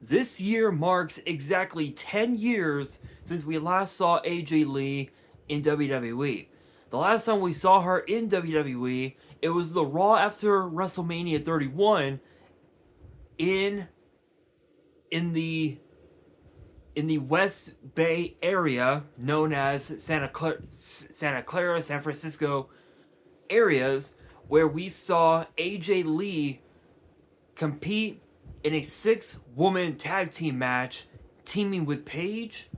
This year marks exactly 10 years since we last saw AJ Lee in WWE. The last time we saw her in WWE, it was the Raw after WrestleMania 31 in in the in the West Bay area known as Santa Clara, San Francisco areas, where we saw AJ Lee compete in a 6-woman tag team match, teaming with Paige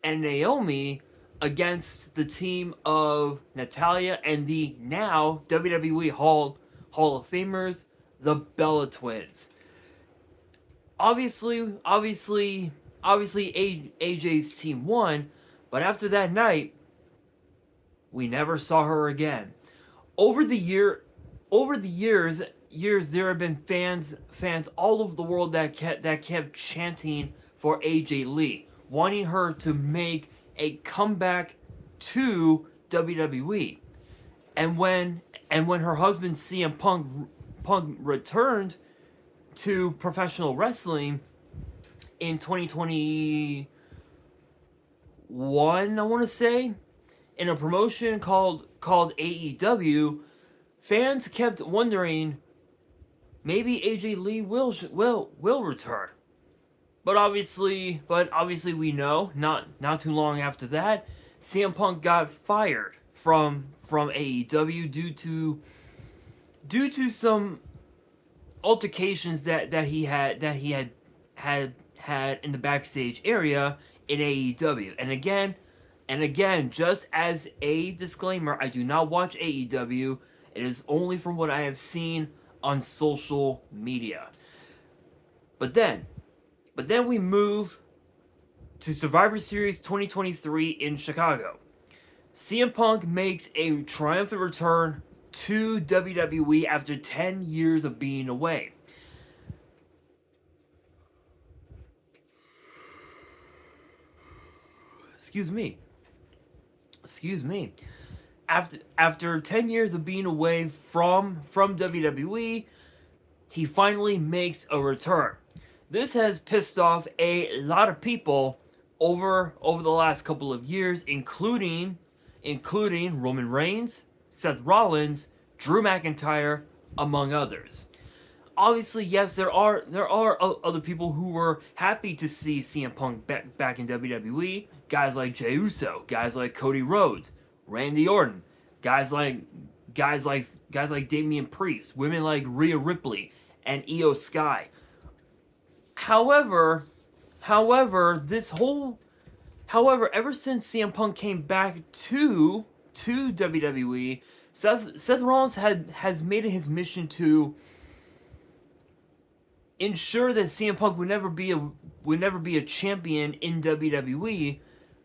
and Naomi against the team of Natalia and the now WWE Hall of Famers, the Bella Twins. Obviously, AJ's team won, but after that night, we never saw her again. Over the year, over the years, there have been fans all over the world that kept chanting for AJ Lee, wanting her to make a comeback to WWE. And when her husband CM Punk returned to professional wrestling in 2021, I want to say, in a promotion called AEW, fans kept wondering maybe AJ Lee will return. But obviously we know not too long after that, CM Punk got fired from AEW due to some altercations that he had in the backstage area in AEW. And again, just as a disclaimer, I do not watch AEW. It is only from what I have seen on social media. But then we move to Survivor Series 2023 in Chicago. CM Punk makes a triumphant return to WWE after 10 years of being away. Excuse me. After 10 years of being away from WWE, he finally makes a return. This has pissed off a lot of people over the last couple of years, including Roman Reigns, Seth Rollins, Drew McIntyre, among others. Obviously, yes, there are other people who were happy to see CM Punk back in WWE. Guys like Jey Uso, guys like Cody Rhodes, Randy Orton, guys like Damian Priest, women like Rhea Ripley and Io Sky. However, ever since CM Punk came back to WWE, Seth Rollins has made it his mission to ensure that CM Punk would never be a champion in WWE,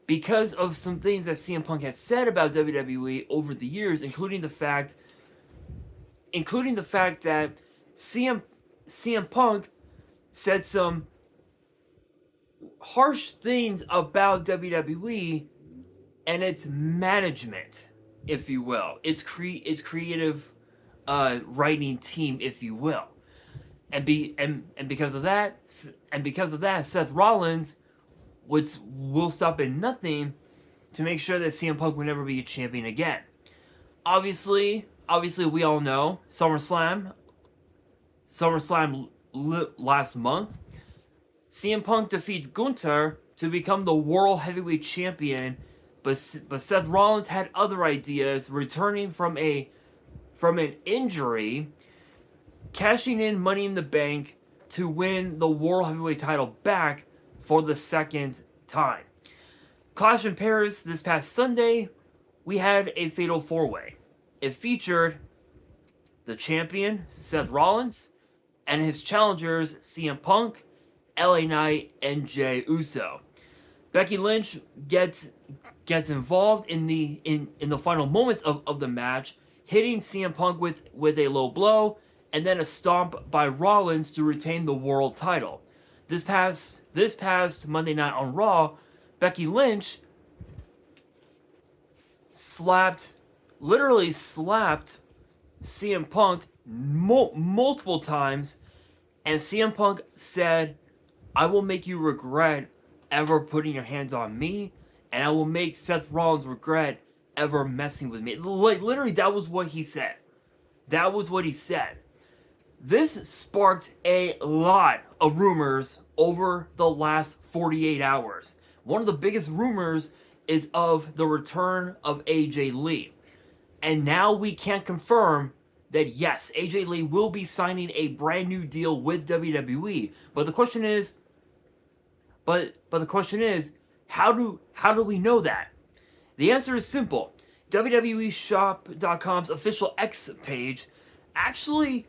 because of some things that CM Punk has said about WWE over the years, including the fact that CM Punk said some harsh things about WWE and its management, if you will, its creative writing team, if you will. And because of that, Seth Rollins will stop at nothing to make sure that CM Punk will never be a champion again. Obviously, we all know SummerSlam last month, CM Punk defeats Gunther to become the World Heavyweight Champion, but Seth Rollins had other ideas, returning from an injury, cashing in Money in the Bank to win the World Heavyweight title back for the second time. Clash in Paris this past Sunday, we had a fatal 4-way. It featured the champion, Seth Rollins, and his challengers, CM Punk, LA Knight, and Jey Uso. Becky Lynch gets involved in the final moments of the match, hitting CM Punk with a low blow, and then a stomp by Rollins to retain the world title. This past Monday night on Raw, Becky Lynch literally slapped CM Punk multiple times, and CM Punk said I will make you regret ever putting your hands on me, and I will make Seth Rollins regret ever messing with me. Like, literally, that was what he said. That was what he said. This sparked a lot of rumors over the last 48 hours. One of the biggest rumors is of the return of AJ Lee. And now we can confirm that yes, AJ Lee will be signing a brand new deal with WWE. But the question is, how do we know that? The answer is simple. WWEshop.com's official X page actually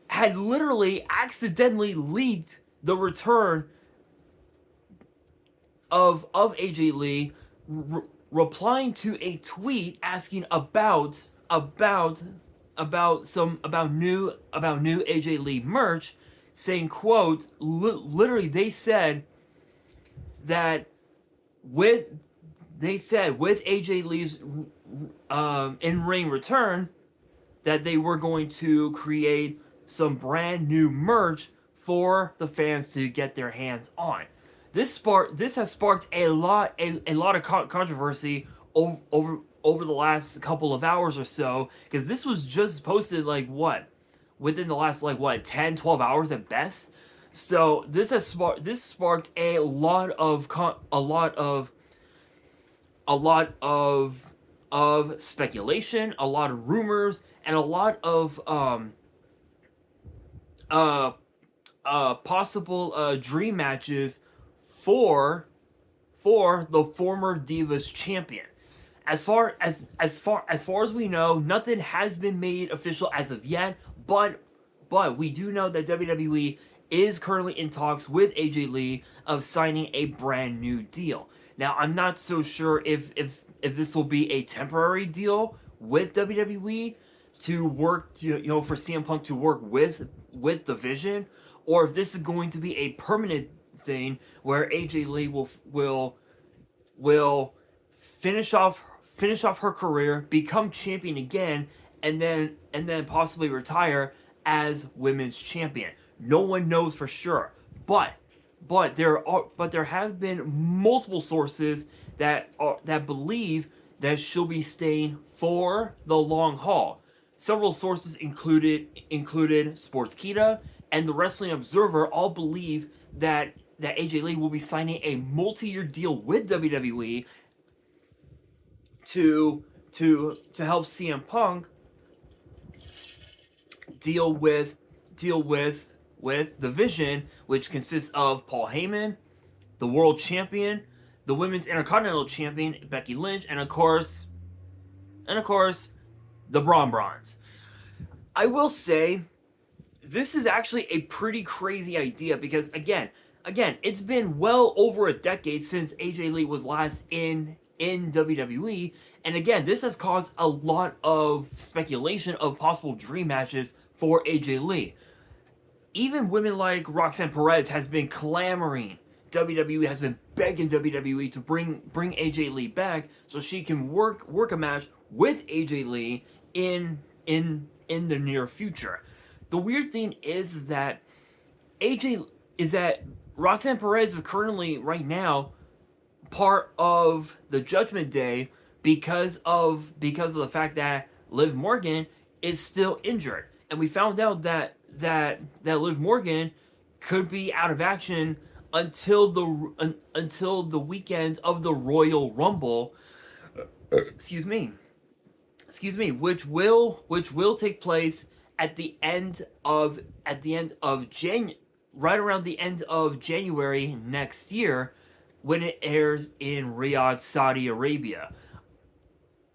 had literally accidentally leaked the return of AJ Lee, replying to a tweet asking about new AJ Lee merch, saying, quote, literally they said that with AJ Lee's in-ring return, that they were going to create some brand new merch for the fans to get their hands on. This has sparked a lot of controversy over the last couple of hours or so, because this was just posted within the last 10, 12 hours at best. So this sparked a lot of speculation, a lot of rumors, and a lot of possible dream matches for the former Divas champion. As far as we know, nothing has been made official as of yet, but we do know that WWE is currently in talks with AJ Lee of signing a brand new deal. Now, I'm not so sure if this will be a temporary deal with WWE to work for CM Punk to work with the Vision, or if this is going to be a permanent thing where AJ Lee will finish off her career, become champion again, and then possibly retire as women's champion. No one knows for sure, but there have been multiple sources that believe that she'll be staying for the long haul. Several sources included Sportskeeda and the Wrestling Observer all believe that AJ Lee will be signing a multi-year deal with WWE to help CM Punk deal with the Vision, which consists of Paul Heyman, the World Champion, the Women's Intercontinental Champion Becky Lynch, and of course, the Braun Bronze. I will say, this is actually a pretty crazy idea because again, it's been well over a decade since AJ Lee was last in WWE, and again, this has caused a lot of speculation of possible dream matches for AJ Lee. Even women like Roxanne Perez has been clamoring. WWE has been begging WWE to bring AJ Lee back so she can work a match with AJ Lee in the near future. The weird thing is that Roxanne Perez is currently right now part of the Judgment Day because of the fact that Liv Morgan is still injured, and we found out that Liv Morgan could be out of action until the weekend of the Royal Rumble. Excuse me, which will take place at the end of right around the end of January next year, when it airs in Riyadh, Saudi Arabia.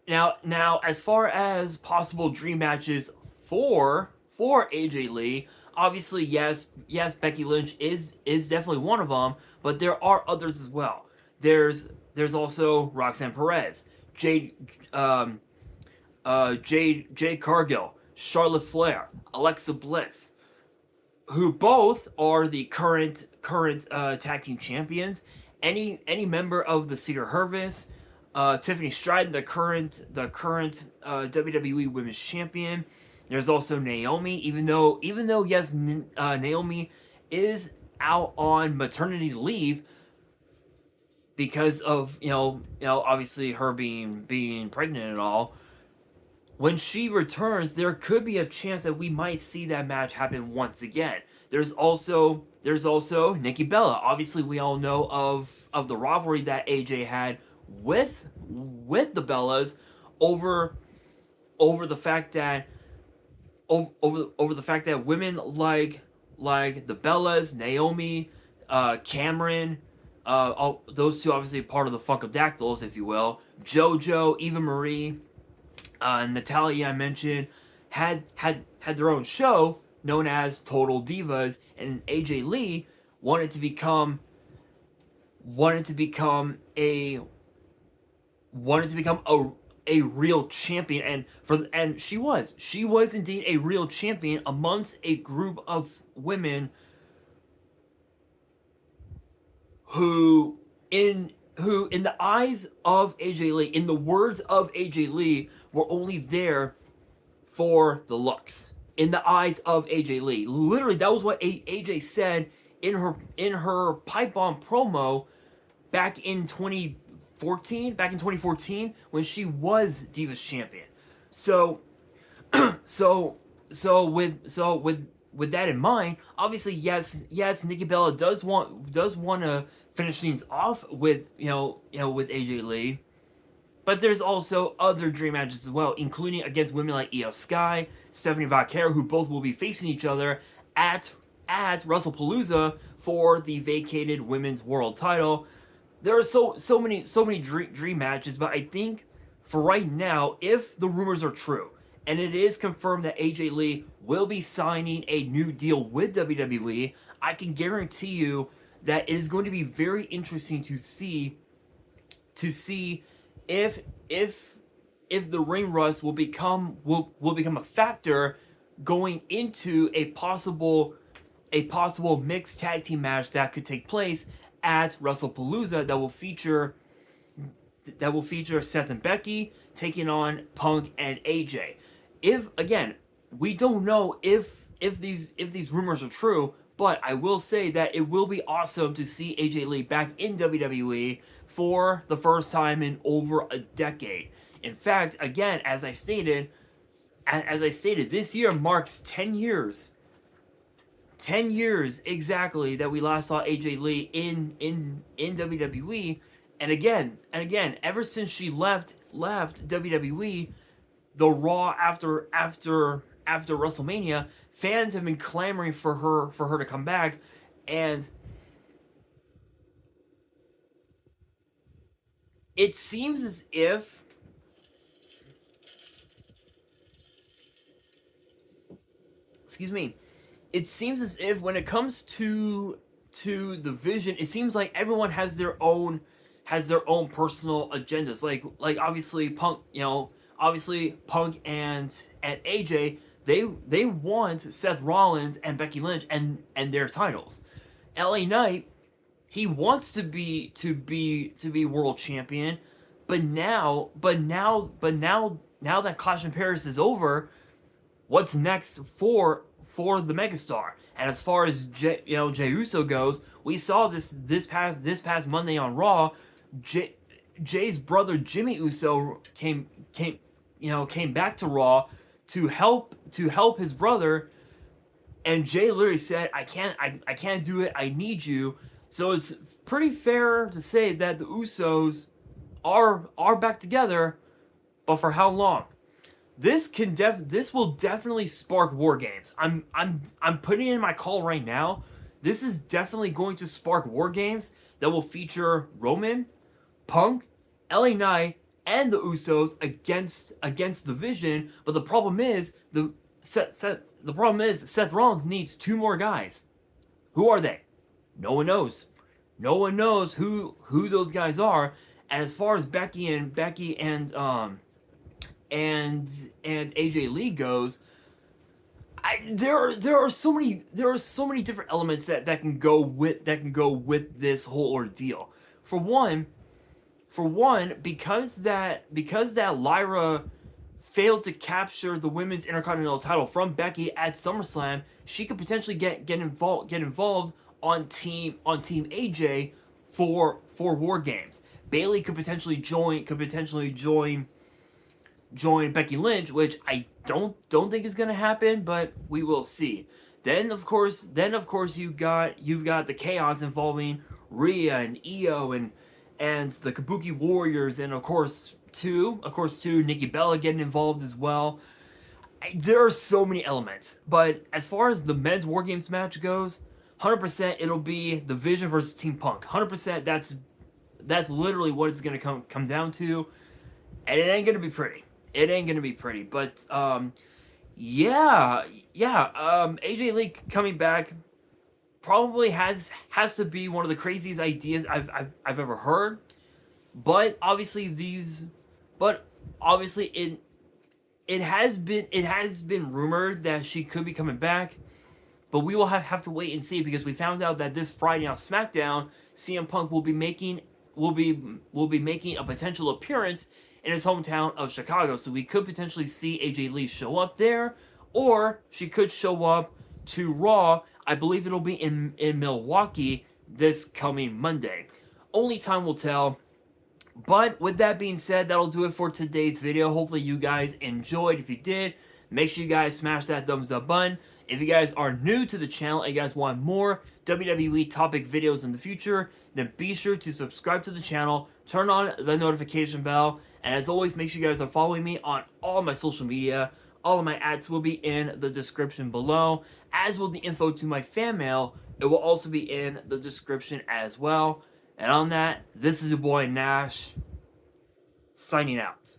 Now, as far as possible dream matches for AJ Lee, obviously yes, Becky Lynch is definitely one of them, but there are others as well. There's also Roxanne Perez, Jade Cargill, Charlotte Flair, Alexa Bliss, who both are the current tag team champions. Any member of the Cedar Hervis, Tiffany Stratton, the current WWE Women's Champion. There's also Naomi, even though yes, Naomi is out on maternity leave because of obviously her being pregnant and all. When she returns, there could be a chance that we might see that match happen once again. There's also Nikki Bella. Obviously, we all know of the rivalry that AJ had with the Bellas over over the fact that over the fact that women like the Bellas, Naomi, Cameron, all those two obviously part of the Funkadactyls, if you will, JoJo, Eva Marie, Natalia I mentioned, had their own show known as Total Divas, and AJ Lee wanted to become wanted to become a wanted to become a real champion, and she was indeed a real champion amongst a group of women who in the eyes of AJ Lee, in the words of AJ Lee, were only there for the looks. In the eyes of AJ Lee, literally, that was what AJ said in her pipe bomb promo back in 2014. Back in 2014, when she was Divas champion. So, with that in mind, obviously, yes, Nikki Bella does want to finish things off with with AJ Lee. But there's also other dream matches as well, including against women like Io Sky, Stephanie Vaquero, who both will be facing each other at WrestlePalooza for the vacated women's world title. There are so many dream matches, but I think for right now, if the rumors are true, and it is confirmed that AJ Lee will be signing a new deal with WWE, I can guarantee you that it is going to be very interesting to see if the ring rust will become a factor going into a possible mixed tag team match that could take place at WrestlePalooza that will feature Seth and Becky taking on Punk and AJ. If again, we don't know if these rumors are true, but I will say that it will be awesome to see AJ Lee back in WWE for the first time in over a decade. In fact, again, as I stated, this year marks 10 years. 10 years exactly that we last saw AJ Lee in WWE, and again, ever since she left WWE, the Raw after WrestleMania, fans have been clamoring for her to come back, and it seems as if it seems as if when it comes to the vision, it seems like everyone has their own personal agendas. Like obviously Punk, and AJ, they want Seth Rollins and Becky Lynch and their titles. LA Knight, he wants to be world champion, but now that Clash in Paris is over, what's next for the megastar? And as far as Jey Uso goes, we saw this past Monday on Raw. Jay's brother Jimmy Uso came back to Raw to help his brother, and Jay literally said, I can't do it, I need you. So it's pretty fair to say that the Usos are back together, but for how long? This will definitely spark war games. I'm putting in my call right now. This is definitely going to spark war games that will feature Roman, Punk, LA Knight, and the Usos against the Vision. But the problem is Seth Rollins needs two more guys. Who are they? No one knows. No one knows who those guys are. And as far as Becky and AJ Lee goes, there are so many different elements that can go with this whole ordeal. For one, because that Lyra failed to capture the women's Intercontinental title from Becky at SummerSlam, she could potentially get involved on Team AJ for War Games. Bailey could potentially join Becky Lynch, which I don't think is gonna happen, but we will see. Then of course you've got the chaos involving Rhea and Io and the Kabuki Warriors, and of course too Nikki Bella getting involved as well. There are so many elements, but as far as the men's War Games match goes, 100% it'll be the Vision versus Team Punk. 100% that's literally what it's gonna come down to, and it ain't gonna be pretty. It ain't gonna be pretty, but AJ Lee coming back probably has to be one of the craziest ideas I've ever heard. But obviously it has been rumored that she could be coming back. But we will have to wait and see, because we found out that this Friday on SmackDown, CM Punk will be making a potential appearance in his hometown of Chicago. So we could potentially see AJ Lee show up there, or she could show up to Raw. I believe it'll be in Milwaukee this coming Monday. Only time will tell. But with that being said, that'll do it for today's video. Hopefully you guys enjoyed. If you did, make sure you guys smash that thumbs up button. If you guys are new to the channel and you guys want more WWE topic videos in the future, then be sure to subscribe to the channel, turn on the notification bell, and as always, make sure you guys are following me on all my social media. All of my ads will be in the description below, as will the info to my fan mail. It will also be in the description as well. And on that, this is your boy Nash, signing out.